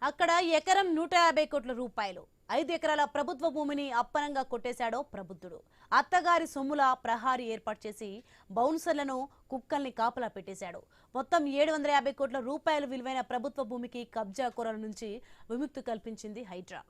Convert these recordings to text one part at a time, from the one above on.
అక్కడ ఎకరం 150 కోట్ల రూపాయలు 5 ఎకరాల ప్రభుత్వ భూమిని అప్పనంగా కొట్టేశాడో ప్రబుద్ధుడు. అత్తగారి సొమ్ముల ప్రహారీ ఏర్పాటు చేసి బౌన్సర్లను కుక్కల్ని కాపలా పెట్టేశాడు. మొత్తం 750 కోట్ల రూపాయలు విలువైన ప్రభుత్వ భూమికి కబ్జా కోరల నుంచి విముక్తి కల్పించింది హైడ్రా.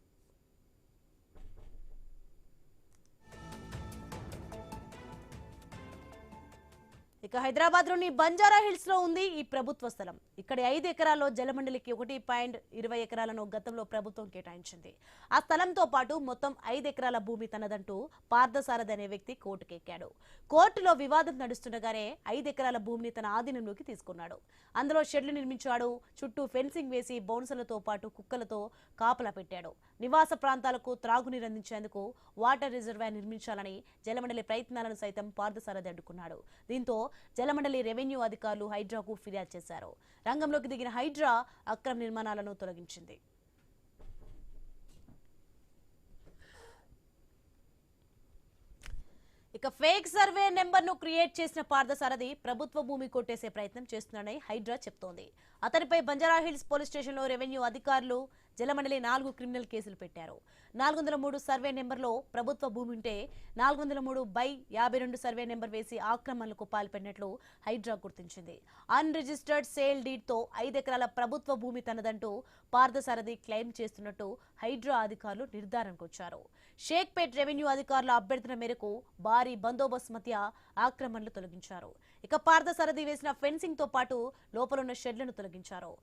ఇక హైదరాబాద్ లోని బంజారా హిల్స్ లో ఉంది ఈ ప్రభుత్వ స్థలం. ఇక్కడ 5 ఎకరాల్లో జలమండలికి 1.20 ఎకరాలను గతంలో ప్రభుత్వం కేటాయించింది. ఆ స్థలంతో పాటు మొత్తం 5 ఎకరాల భూమి తనదంటూ పార్థసారథి అనే వ్యక్తి కోర్టుకెక్కాడు. కోర్టులో వివాదం నడుస్తుండగానే 5 ఎకరాల భూమిని తన ఆధీనంలోకి తీసుకున్నాడు. అందులో షెడ్లు నిర్మించాడు. చుట్టూ ఫెన్సింగ్ వేసి బౌన్సర్లతో పాటు కుక్కలతో కాపలా పెట్టాడు. నివాస ప్రాంతాలకు త్రాగునీరు అందించేందుకు వాటర్ రిజర్వాయర్ నిర్మించాలని జలమండలి ప్రయత్నాలను సైతం పార్థసారథి అడ్డుకున్నాడు. దీంతో జలమండలి రెవెన్యూ అధికారులు హైడ్రాకు ఫిర్యాదు చేశారు. రంగంలోకి దిగిన హైడ్రా అక్రమ నిర్మాణాలను తొలగించింది. ఇక ఫేక్ సర్వే నెంబర్ ను క్రియేట్ చేసిన పార్థసారథి ప్రభుత్వ భూమి కొట్టేసే ప్రయత్నం చేస్తున్నాడని హైడ్రా చెప్తోంది. అతనిపై బంజారా హిల్స్ పోలీస్ స్టేషన్ లో రెవెన్యూ అధికారులు జలమండలి 4 క్రిమినల్ కేసులు పెట్టారు. 403 సర్వే నెంబర్లో ప్రభుత్వ భూమి ఉంటే 403/52 సర్వే నెంబర్ వేసి ఆక్రమణలకు పాల్పడినట్లు హైడ్రా గుర్తించింది. అన్రిజిస్టర్డ్ సేల్ డీడ్ తో 5 ఎకరాల ప్రభుత్వ భూమి తనదంటూ పార్థసారథి క్లెయిమ్ చేస్తున్నట్టు హైడ్రా అధికారులు నిర్ధారణకు వచ్చారు. షేక్పేట్ రెవెన్యూ అధికారుల అభ్యర్థన మేరకు భారీ బందోబస్తు మధ్య ఆక్రమణలు తొలగించారు. ఇక పార్థసారథి వేసిన ఫెన్సింగ్ తో పాటు లోపలున్న షెడ్లను తొలగించారు.